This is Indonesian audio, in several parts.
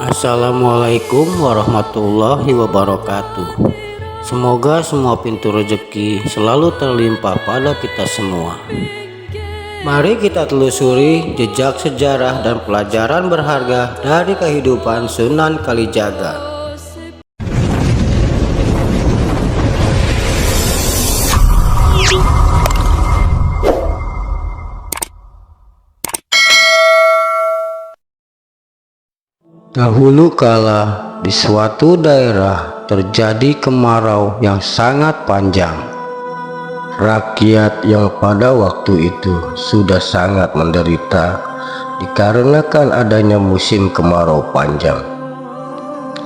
Assalamualaikum warahmatullahi wabarakatuh. Semoga semua pintu rezeki selalu terlimpah pada kita semua. Mari kita telusuri jejak sejarah dan pelajaran berharga dari kehidupan Sunan Kalijaga. Dahulu kala di suatu daerah terjadi kemarau yang sangat panjang. Rakyat yang pada waktu itu sudah sangat menderita dikarenakan adanya musim kemarau panjang.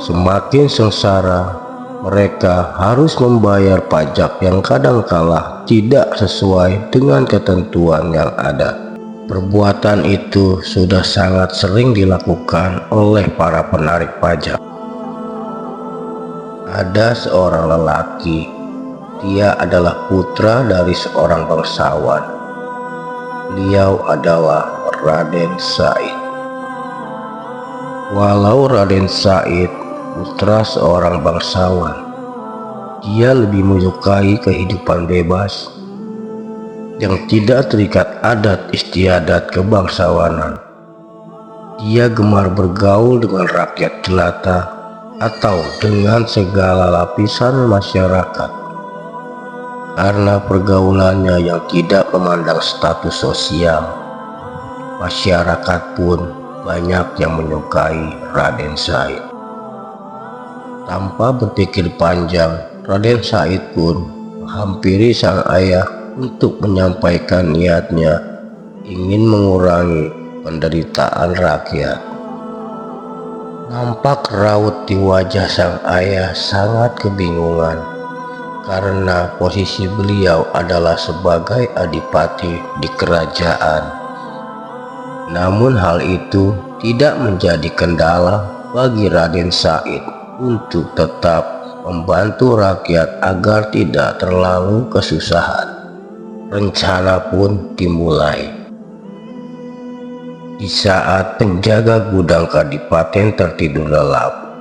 Semakin sengsara, mereka harus membayar pajak yang kadangkala tidak sesuai dengan ketentuan yang ada. Perbuatan itu sudah sangat sering dilakukan oleh para penarik pajak. Ada seorang lelaki, dia adalah putra dari seorang bangsawan. Beliau adalah Raden Said. Walau Raden Said putra seorang bangsawan, dia lebih menyukai kehidupan bebas yang tidak terikat adat istiadat kebangsawanan. Dia gemar bergaul dengan rakyat jelata atau dengan segala lapisan masyarakat. Karena pergaulannya yang tidak memandang status sosial, masyarakat pun banyak yang menyukai Raden Said. Tanpa berpikir panjang, Raden Said pun menghampiri sang ayah untuk menyampaikan niatnya ingin mengurangi penderitaan rakyat. Nampak raut di wajah sang ayah sangat kebingungan karena posisi beliau adalah sebagai adipati di kerajaan. Namun hal itu tidak menjadi kendala bagi Raden Said untuk tetap membantu rakyat agar tidak terlalu kesusahan. Rencana pun dimulai. Di saat penjaga gudang kadipaten tertidur lelap,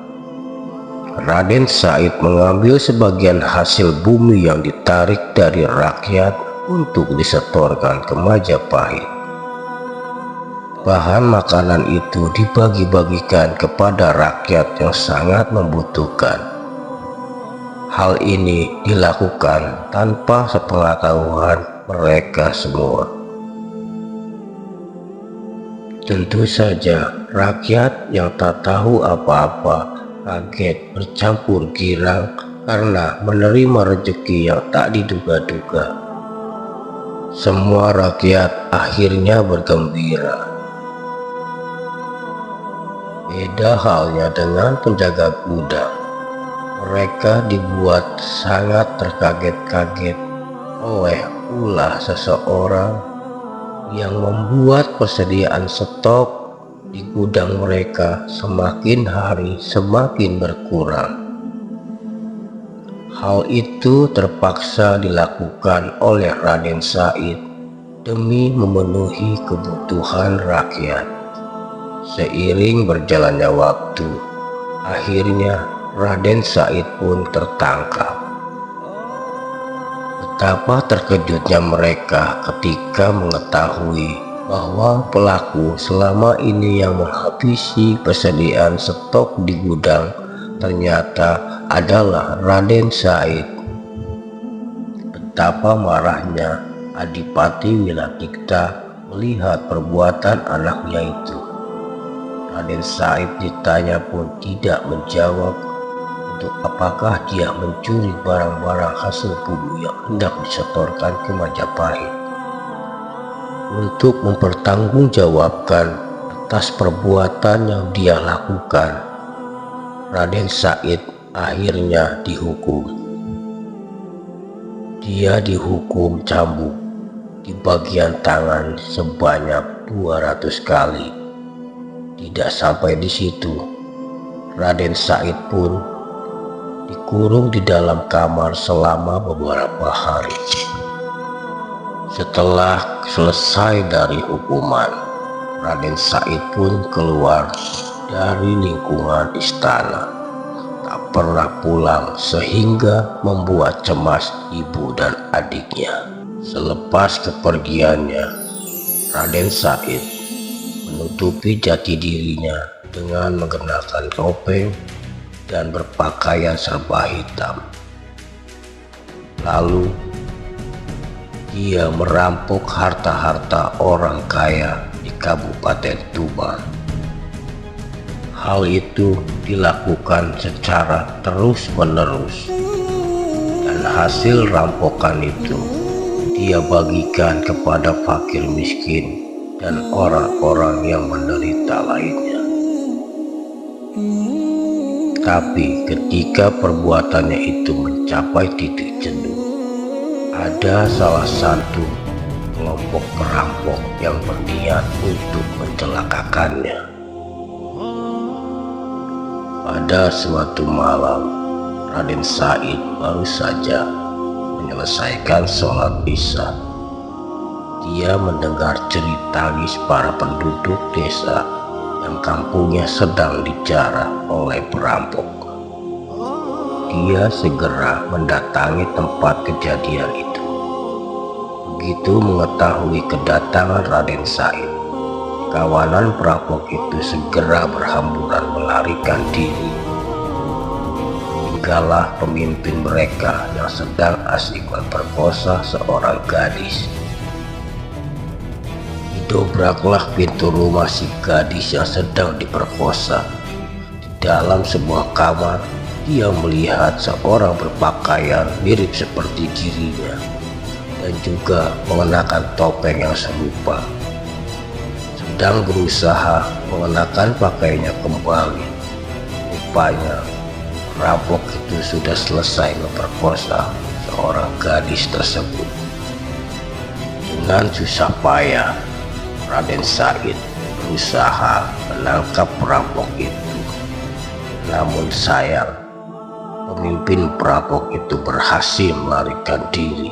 Raden Said mengambil sebagian hasil bumi yang ditarik dari rakyat untuk disetorkan ke Majapahit. Bahan makanan itu dibagi-bagikan kepada rakyat yang sangat membutuhkan. Hal ini dilakukan tanpa sepengetahuan mereka semua. Tentu saja rakyat yang tak tahu apa-apa kaget bercampur girang karena menerima rezeki yang tak diduga-duga. Semua rakyat akhirnya bergembira. Beda halnya dengan penjaga gudang. Mereka dibuat sangat terkaget-kaget oleh ulah seseorang yang membuat persediaan stok di gudang mereka semakin hari semakin berkurang. Hal itu terpaksa dilakukan oleh Raden Said demi memenuhi kebutuhan rakyat. Seiring berjalannya waktu, akhirnya Raden Said pun tertangkap. Betapa terkejutnya mereka ketika mengetahui bahwa pelaku selama ini yang menghabisi persediaan stok di gudang ternyata adalah Raden Said. Betapa marahnya Adipati Wilatikta melihat perbuatan anaknya itu. Raden Said ditanya pun tidak menjawab untuk apakah dia mencuri barang-barang hasil bumi yang hendak disetorkan ke Majapahit. Untuk mempertanggungjawabkan atas perbuatan yang dia lakukan, Raden Said akhirnya dihukum. Dia dihukum cambuk di bagian tangan sebanyak 200 kali. Tidak sampai di situ, Raden Said pun dikurung di dalam kamar selama beberapa hari. Setelah selesai dari hukuman, Raden Said pun keluar dari lingkungan istana, tak pernah pulang sehingga membuat cemas ibu dan adiknya. Selepas kepergiannya, Raden Said menutupi jati dirinya dengan mengenakan topeng dan berpakaian serba hitam. Lalu dia merampok harta-harta orang kaya di Kabupaten Tuban. Hal itu dilakukan secara terus-menerus, dan hasil rampokan itu dia bagikan kepada fakir miskin dan orang-orang yang menderita lainnya. Tapi ketika perbuatannya itu mencapai titik jenuh, ada salah satu kelompok perampok yang berniat untuk mencelakakannya. Pada suatu malam, Raden Said baru saja menyelesaikan sholat Isya. Dia mendengar jerit tangis para penduduk desa yang kampungnya sedang dijarah oleh perampok. Dia segera mendatangi tempat kejadian itu. Begitu mengetahui kedatangan Raden Said, kawanan perampok itu segera berhamburan melarikan diri. Hinggalah pemimpin mereka yang sedang asik memperkosa seorang gadis. Didobraklah pintu rumah si gadis yang sedang diperkosa. Di dalam sebuah kamar, dia melihat seorang berpakaian mirip seperti dirinya dan juga mengenakan topeng yang serupa, sedang berusaha mengenakan pakaiannya kembali. Rupanya perampok itu sudah selesai memperkosa seorang gadis tersebut. Dengan susah payah, Raden Said berusaha menangkap perampok itu. Namun sayang, pemimpin perampok itu berhasil melarikan diri.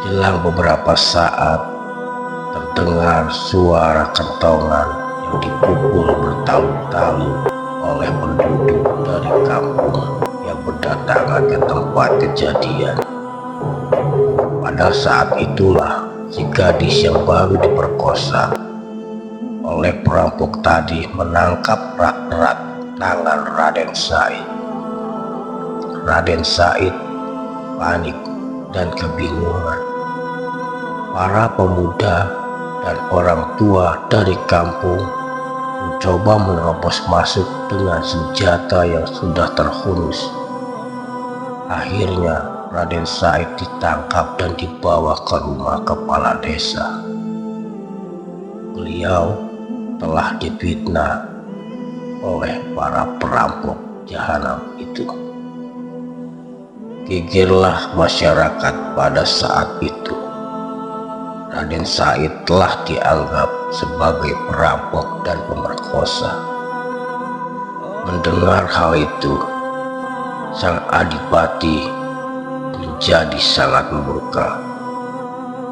Jelang beberapa saat, terdengar suara kentongan yang dipukul bertalu-talu oleh penduduk dari kampung yang berdatangan ke tempat kejadian. Pada saat itulah si gadis yang baru diperkosa oleh perampok tadi menangkap erat-erat tangan Raden Said. Raden Said panik dan kebingungan. Para pemuda dan orang tua dari kampung mencoba menerobos masuk dengan senjata yang sudah terhunus. Akhirnya Raden Said ditangkap dan dibawa ke rumah kepala desa. Beliau telah difitnah oleh para perampok jahanam itu. Gegerlah masyarakat pada saat itu. Raden Said telah dianggap sebagai perampok dan pemerkosa. Mendengar hal itu, sang adipati menjadi sangat murka.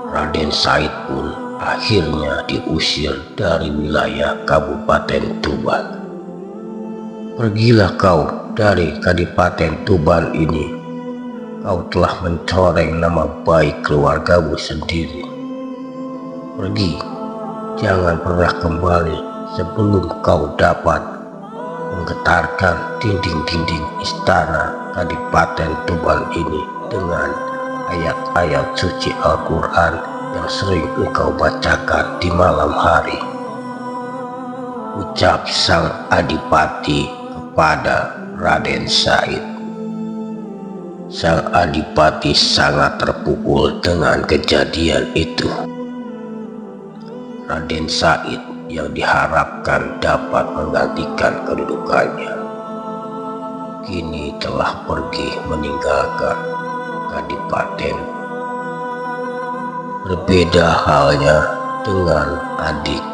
Raden Said pun akhirnya diusir dari wilayah Kabupaten Tuban. Pergilah kau dari Kadipaten Tuban ini. Kau telah mencoreng nama baik keluargamu sendiri. Pergi, jangan pernah kembali sebelum kau dapat menggetarkan dinding-dinding istana Kadipaten Tuban ini dengan ayat-ayat suci Al-Quran yang sering engkau bacakan di malam hari. Ucap sang adipati kepada Raden Said. Sang adipati sangat terpukul dengan kejadian itu. Raden Said yang diharapkan dapat menggantikan kedudukannya kini telah pergi meninggalkan Kadipaten. Berbeda halnya dengan adik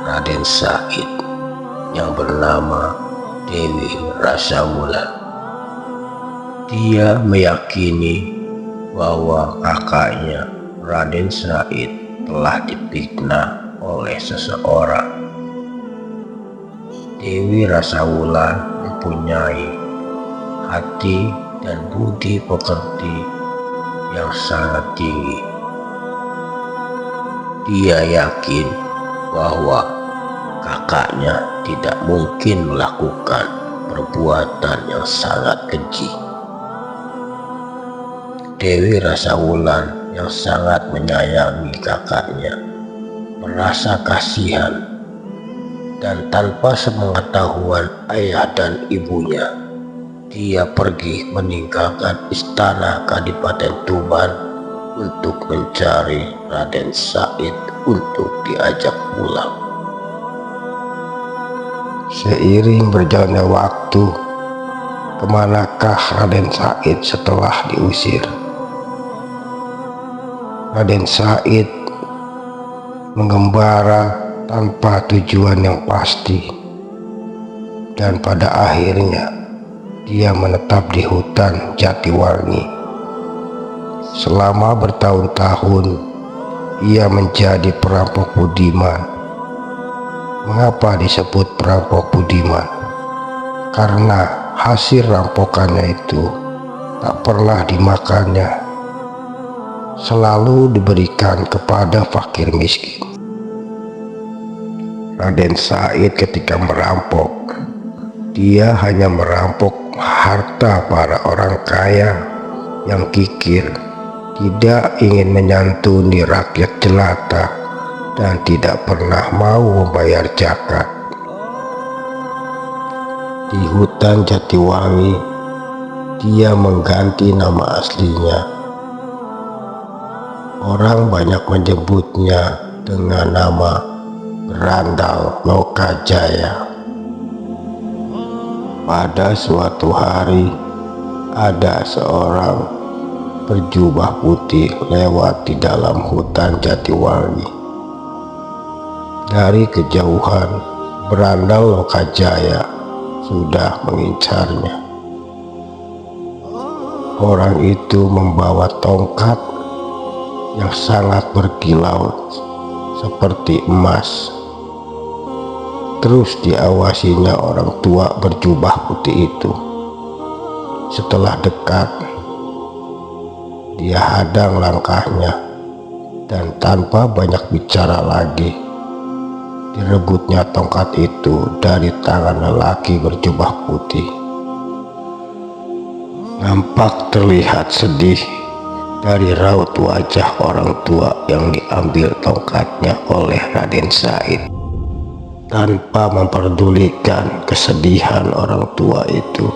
Raden Said yang bernama Dewi Rasawulan. Dia meyakini bahwa kakaknya Raden Said telah difitnah oleh seseorang. Dewi Rasawulan mempunyai hati dan budi pekerti yang sangat tinggi. Dia yakin bahwa kakaknya tidak mungkin melakukan perbuatan yang sangat keji. Dewi Rasawulan yang sangat menyayangi kakaknya merasa kasihan, dan tanpa sepengetahuan ayah dan ibunya, dia pergi meninggalkan istana Kadipaten Tuban untuk mencari Raden Said untuk diajak pulang. Seiring berjalannya waktu, kemanakah Raden Said setelah diusir? Raden Said mengembara tanpa tujuan yang pasti, dan pada akhirnya dia menetap di hutan Jatiwangi. Selama bertahun-tahun ia menjadi perampok budiman. Mengapa disebut perampok budiman? Karena hasil rampokannya itu tak pernah dimakannya, selalu diberikan kepada fakir miskin. Raden Said ketika merampok, dia hanya merampok harta para orang kaya yang kikir, tidak ingin menyantuni rakyat jelata, dan tidak pernah mau membayar zakat. Di hutan Jatiwangi, dia mengganti nama aslinya. Orang banyak menyebutnya dengan nama Berandal Lokajaya. Pada suatu hari, ada seorang berjubah putih lewat di dalam hutan Jatiwangi. Dari kejauhan, Berandal Lokajaya sudah mengincarnya. Orang itu membawa tongkat yang sangat berkilau seperti emas. Terus diawasinya orang tua berjubah putih itu. Setelah dekat, dia hadang langkahnya, dan tanpa banyak bicara lagi, direbutnya tongkat itu dari tangan lelaki berjubah putih. Nampak terlihat sedih dari raut wajah orang tua yang diambil tongkatnya oleh Raden Said. Tanpa memperdulikan kesedihan orang tua itu,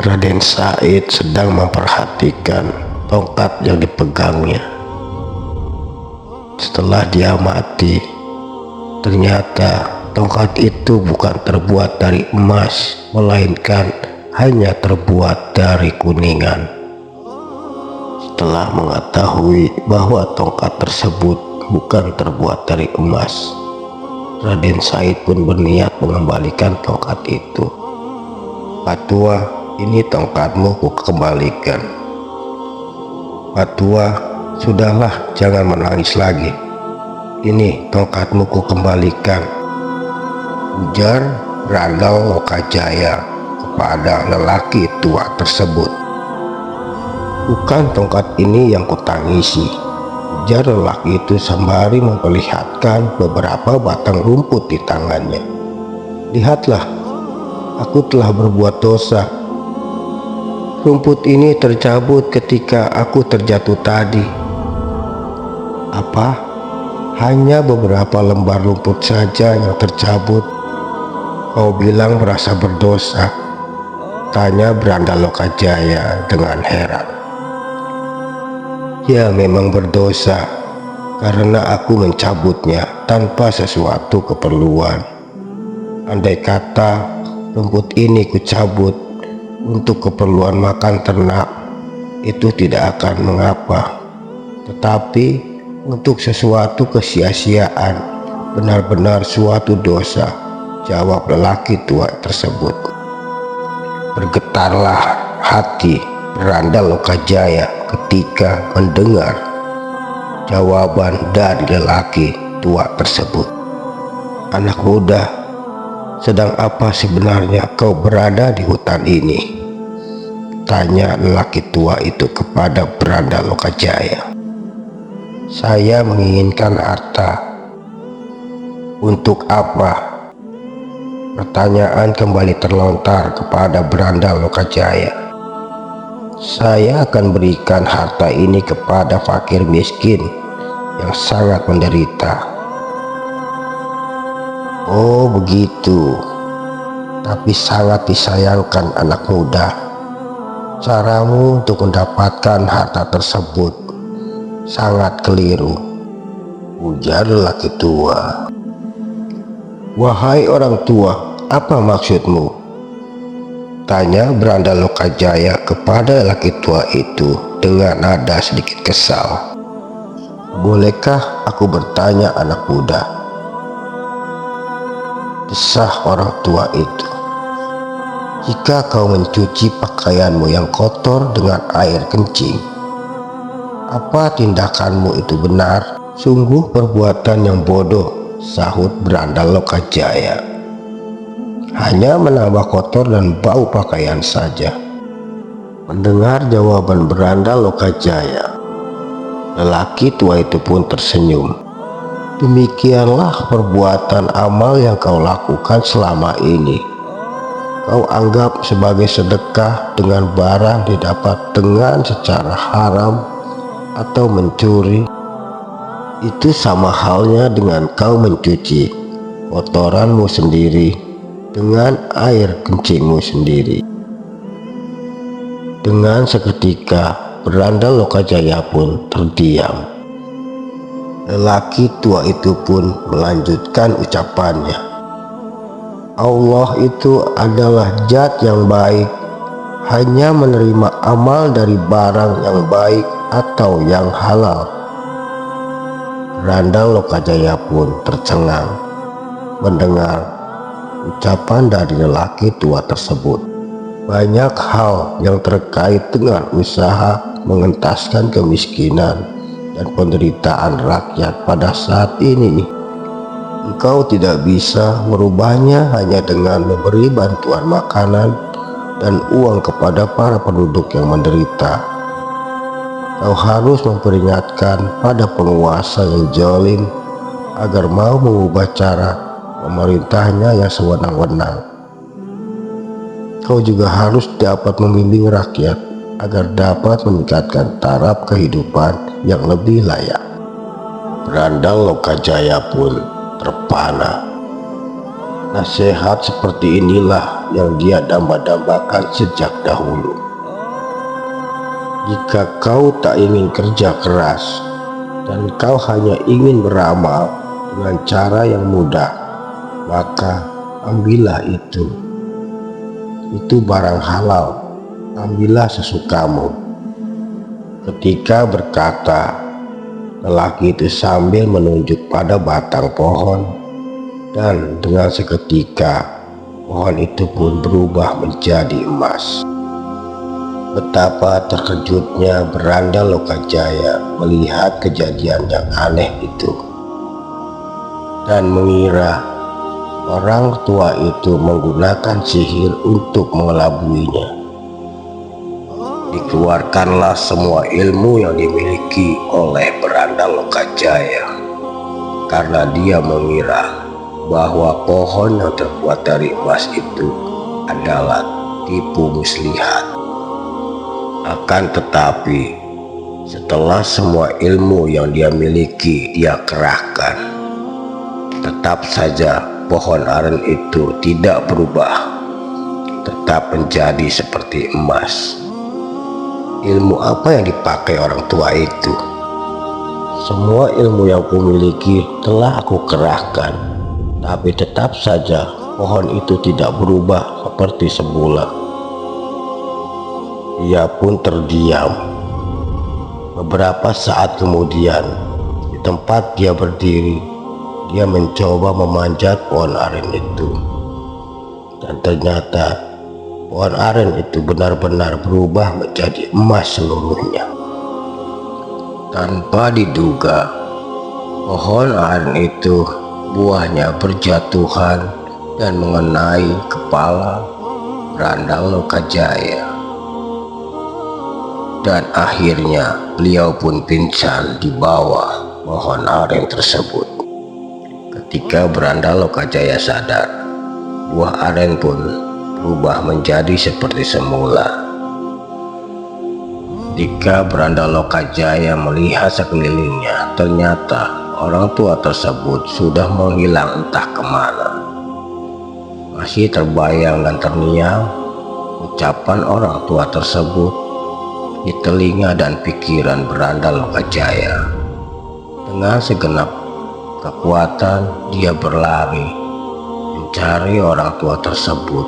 Raden Said sedang memperhatikan tongkat yang dipegangnya. Setelah dia mati, ternyata tongkat itu bukan terbuat dari emas, melainkan hanya terbuat dari kuningan. Setelah mengetahui bahwa tongkat tersebut bukan terbuat dari emas, Raden Said pun berniat mengembalikan tongkat itu. "Patua, ini tongkatmu kukembalikan." "Patua, sudahlah, jangan menangis lagi. Ini tongkatmu kukembalikan," ujar Berandal Lokajaya kepada lelaki tua tersebut. "Bukan tongkat ini yang kutangisi," ujar lelaki itu sembari memperlihatkan beberapa batang rumput di tangannya. "Lihatlah, aku telah berbuat dosa. Rumput ini tercabut ketika aku terjatuh tadi." "Apa? Hanya beberapa lembar rumput saja yang tercabut? Kau bilang merasa berdosa?" tanya Berandal Lokajaya dengan heran. "Ya, memang berdosa, karena aku mencabutnya tanpa sesuatu keperluan. Andai kata rumput ini kucabut untuk keperluan makan ternak, itu tidak akan mengapa. Tetapi untuk sesuatu kesia-siaan, benar-benar suatu dosa," jawab lelaki tua tersebut. Bergetarlah hati Berandal Lokajaya ketika mendengar jawaban dari lelaki tua tersebut. "Anak muda, "Sedang apa sebenarnya kau berada di hutan ini?" tanya lelaki tua itu kepada Beranda Lokajaya. "Saya menginginkan harta." "Untuk apa?" Pertanyaan kembali terlontar kepada Beranda Lokajaya. "Saya akan berikan harta ini kepada fakir miskin yang sangat menderita." "Oh begitu, tapi sangat disayangkan anak muda. Caramu untuk mendapatkan harta tersebut sangat keliru," ujar lelaki tua. "Wahai orang tua, apa maksudmu?" tanya Beranda Lokajaya kepada lelaki tua itu dengan nada sedikit kesal. "Bolehkah aku bertanya, anak muda?" desah orang tua itu. "Jika kau mencuci pakaianmu yang kotor dengan air kencing, apa tindakanmu itu benar?" "Sungguh perbuatan yang bodoh," sahut Beranda Lokajaya. "Hanya menambah kotor dan bau pakaian saja." Mendengar jawaban Beranda Lokajaya, lelaki tua itu pun tersenyum. "Demikianlah perbuatan amal yang kau lakukan selama ini. Kau anggap sebagai sedekah dengan barang didapat dengan secara haram atau mencuri. Itu sama halnya dengan kau mencuci kotoranmu sendiri dengan air kencingmu sendiri." Dengan seketika Beranda Lokajaya pun terdiam. Lelaki tua itu pun melanjutkan ucapannya. "Allah itu adalah zat yang baik, hanya menerima amal dari barang yang baik atau yang halal." Beranda Lokajaya pun tercengang mendengar ucapan dari lelaki tua tersebut. Banyak hal yang terkait dengan usaha mengentaskan kemiskinan dan penderitaan rakyat pada saat ini, engkau tidak bisa merubahnya hanya dengan memberi bantuan makanan dan uang kepada para penduduk yang menderita. Kau harus memperingatkan pada penguasa yang zalim agar mau mengubah cara memerintahnya yang sewenang-wenang. Kau juga harus dapat membimbing rakyat agar dapat meningkatkan taraf kehidupan yang lebih layak. Beranda Lokajaya pun terpana. Nasihat seperti inilah yang dia damba-dambakan sejak dahulu. Jika kau tak ingin kerja keras dan kau hanya ingin beramal dengan cara yang mudah, maka ambillah itu. Itu barang halal, ambillah sesukamu. Ketika berkata, lelaki itu sambil menunjuk pada batang pohon, dan dengan seketika pohon itu pun berubah menjadi emas. Betapa terkejutnya Beranda Lokajaya melihat kejadian yang aneh itu, dan mengira orang tua itu menggunakan sihir untuk mengelabuinya. Dikeluarkanlah semua ilmu yang dimiliki oleh Beranda Lokajaya, karena dia mengira bahwa pohon yang terbuat dari emas itu adalah tipu muslihat. Akan tetapi, setelah semua ilmu yang dia miliki dia kerahkan, tetap saja pohon aren itu tidak berubah, tetap menjadi seperti emas. Ilmu apa yang dipakai orang tua itu? Semua ilmu yang kumiliki telah aku kerahkan, tapi tetap saja pohon itu tidak berubah seperti semula. Ia pun terdiam. Beberapa saat kemudian, di tempat dia berdiri, dia mencoba memanjat pohon aren itu, dan ternyata pohon aren itu benar-benar berubah menjadi emas seluruhnya. Tanpa diduga, pohon aren itu buahnya berjatuhan dan mengenai kepala Brandal Lokajaya. Dan akhirnya beliau pun pingsan di bawah pohon aren tersebut. Ketika Brandal Lokajaya sadar, buah aren pun berubah menjadi seperti semula. Ketika Brandal Lokajaya melihat sekelilingnya, ternyata orang tua tersebut sudah menghilang entah kemana. Masih terbayang dan terngiang ucapan orang tua tersebut di telinga dan pikiran Brandal Lokajaya. Dengan segenap kekuatan dia berlari mencari orang tua tersebut,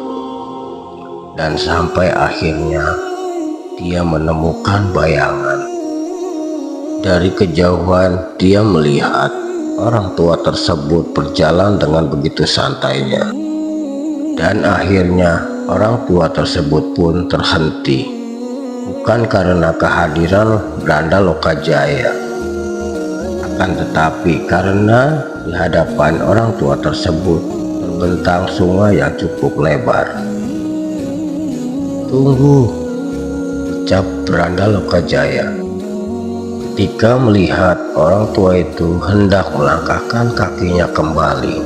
dan sampai akhirnya dia menemukan bayangan. Dari kejauhan dia melihat orang tua tersebut berjalan dengan begitu santainya, dan akhirnya orang tua tersebut pun terhenti, bukan karena kehadiran Brandal Lokajaya, akan tetapi karena di hadapan orang tua tersebut terbentang sungai yang cukup lebar. "Tunggu," ucap Brandal Lokajaya ketika melihat orang tua itu hendak melangkahkan kakinya kembali.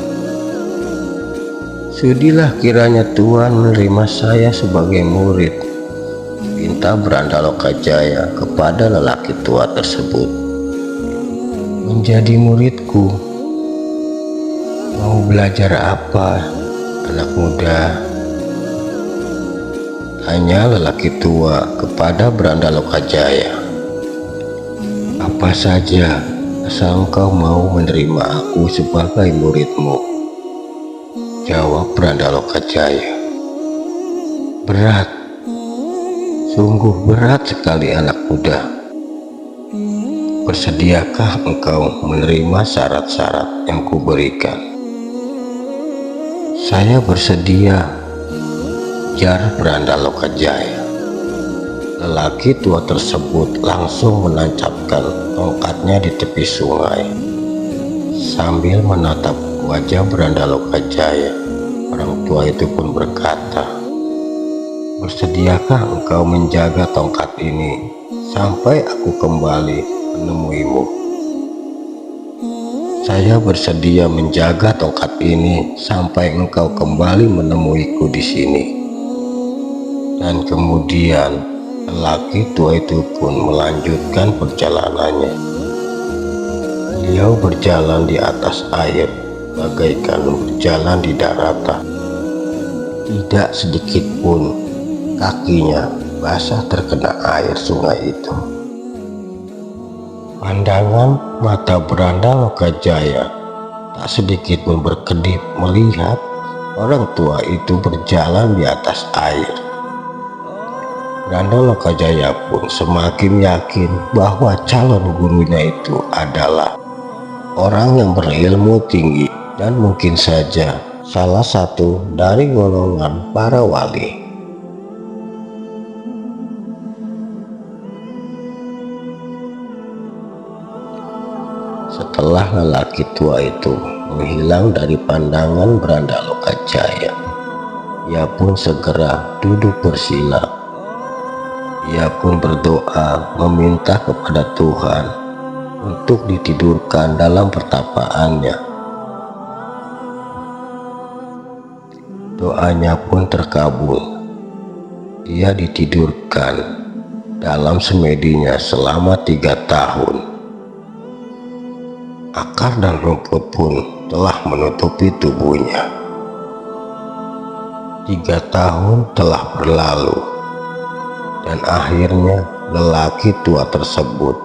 "Sudilah kiranya Tuhan menerima saya sebagai murid," pinta Brandal Lokajaya kepada lelaki tua tersebut. "Menjadi muridku? Mau belajar apa, anak muda?" tanya lelaki tua kepada Brandal Lokajaya. "Apa saja, asal engkau mau menerima aku sebagai muridmu," jawab Brandal Lokajaya. "Berat, sungguh berat sekali anak muda. Bersediakah engkau menerima syarat-syarat yang kuberikan?" "Saya bersedia," ujar Brandal Lokajaya. Lelaki tua tersebut langsung menancapkan tongkatnya di tepi sungai. Sambil menatap wajah Brandal Lokajaya, orang tua itu pun berkata, "Bersediakah engkau menjaga tongkat ini sampai aku kembali menemuimu?" "Saya bersedia menjaga tongkat ini sampai engkau kembali menemuiku di sini." Dan kemudian lelaki tua itu pun melanjutkan perjalanannya. Beliau berjalan di atas air bagaikan berjalan di daratan. Tidak sedikit pun kakinya basah terkena air sungai itu. Pandangan mata Brandal Lokajaya tak sedikit pun berkedip melihat orang tua itu berjalan di atas air. Brandal Lokajaya pun semakin yakin bahwa calon gurunya itu adalah orang yang berilmu tinggi dan mungkin saja salah satu dari golongan para wali. Setelah lelaki tua itu menghilang dari pandangan Brandal Lokajaya, ia pun segera duduk bersila. Ia pun berdoa meminta kepada Tuhan untuk ditidurkan dalam pertapaannya. Doanya pun terkabul. Ia ditidurkan dalam semedinya selama 3 tahun. Akar dan rumput pun telah menutupi tubuhnya. 3 tahun telah berlalu. Dan akhirnya lelaki tua tersebut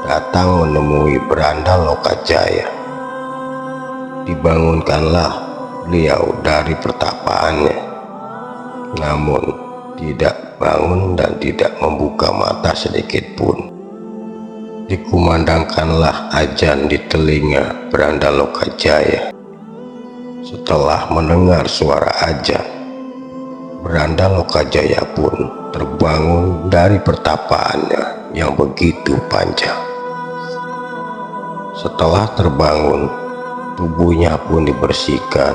datang menemui Brandal Lokajaya. Dibangunkanlah beliau dari pertapaannya, namun tidak bangun dan tidak membuka mata sedikit pun. Dikumandangkanlah azan di telinga Brandal Lokajaya. Setelah mendengar suara azan, Brandal Lokajaya pun terbangun dari pertapaannya yang begitu panjang. Setelah terbangun, tubuhnya pun dibersihkan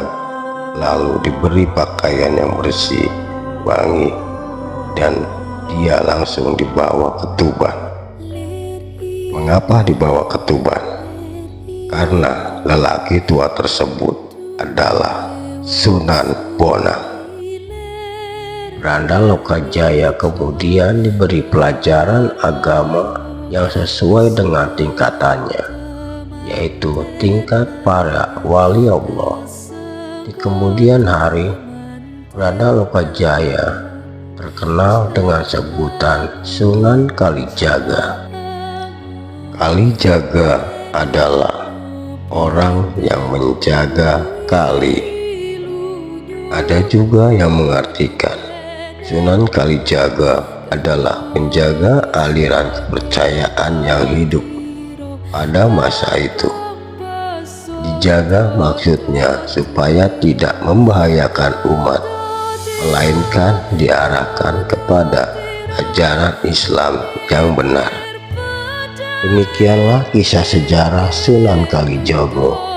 lalu diberi pakaian yang bersih, wangi, dan dia langsung dibawa ke Tuban. Mengapa dibawa ke Tuban? Karena lelaki tua tersebut adalah Sunan Bonang. Randa Lokajaya kemudian diberi pelajaran agama yang sesuai dengan tingkatannya, yaitu tingkat para wali Allah. Di kemudian hari, Randa Lokajaya terkenal dengan sebutan Sunan Kalijaga. Kalijaga adalah orang yang menjaga kali. Ada juga yang mengartikan Sunan Kalijaga adalah penjaga aliran kepercayaan yang hidup pada masa itu. Dijaga maksudnya supaya tidak membahayakan umat, melainkan diarahkan kepada ajaran Islam yang benar. Demikianlah kisah sejarah Sunan Kalijaga.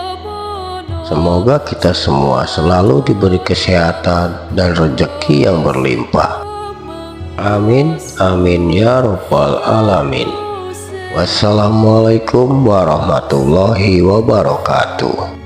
Semoga kita semua selalu diberi kesehatan dan rezeki yang berlimpah. Amin, amin ya rabbal alamin. Wassalamualaikum warahmatullahi wabarakatuh.